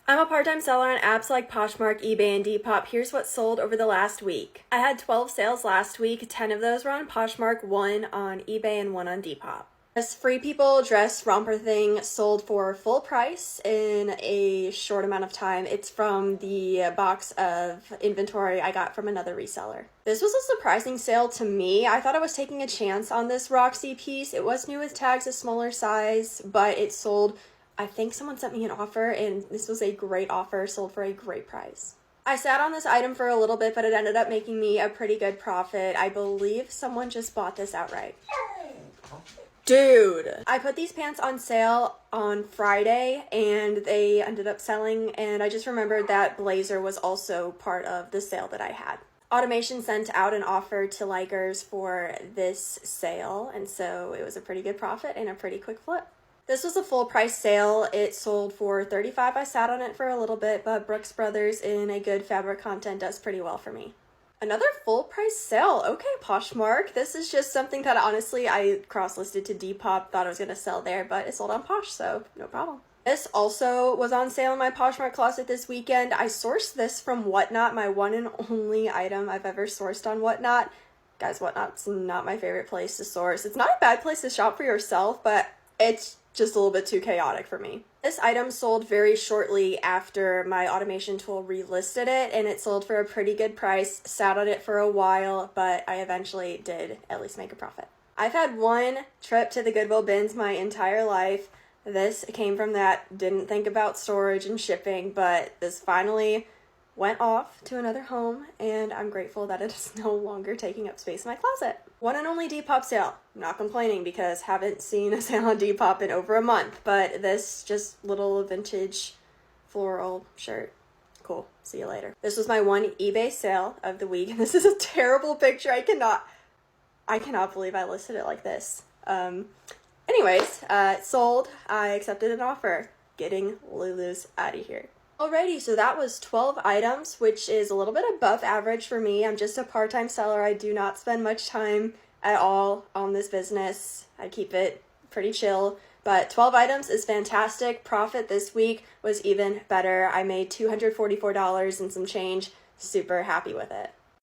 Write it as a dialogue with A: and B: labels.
A: I'm a part-time seller on apps like Poshmark, eBay, and Depop. Here's what sold over the last week. I had 12 sales last week. 10 of those were on Poshmark, 1 on eBay, and 1 on Depop. This Free People dress romper thing sold for full price in a short amount of time. It's from the box of inventory I got from another reseller. This was a surprising sale to me. I thought I was taking a chance on this Roxy piece. It was new with tags, a smaller size, but it sold. I think someone sent me an offer, and this was a great offer, sold for a great price. I sat on this item for a little bit, but it ended up making me a pretty good profit. I believe someone just bought this outright. Dude, I put these pants on sale on Friday and they ended up selling, and I just remembered that blazer was also part of the sale that I had. Automation sent out an offer to likers for this sale, and so it was a pretty good profit and a pretty quick flip. This was a full price sale. It sold for $35. I sat on it for a little bit, but Brooks Brothers in a good fabric content does pretty well for me. Another full price sale. Okay, Poshmark. This is just something that honestly I cross-listed to Depop, thought I was going to sell there, but it sold on Posh, so no problem. This also was on sale in my Poshmark closet this weekend. I sourced this from Whatnot, my one and only item I've ever sourced on Whatnot. Guys, Whatnot's not my favorite place to source. It's not a bad place to shop for yourself, but it's just a little bit too chaotic for me. This item sold very shortly after my automation tool relisted it, and it sold for a pretty good price. Sat on it for a while, but I eventually did at least make a profit. I've had one trip to the Goodwill bins my entire life. This came from that. Didn't think about storage and shipping, but this finally went off to another home, and I'm grateful that it is no longer taking up space in my closet. One and only Depop sale. I'm not complaining because haven't seen a sale on Depop in over a month, but this just little vintage floral shirt. Cool. See you later. This was my one eBay sale of the week, and this is a terrible picture. I cannot believe I listed it like this. Anyways, it sold. I accepted an offer. Getting Lulu's out of here. Alrighty, so that was 12 items, which is a little bit above average for me. I'm just a part-time seller. I do not spend much time at all on this business. I keep it pretty chill, but 12 items is fantastic. Profit this week was even better. I made $244 and some change. Super happy with it.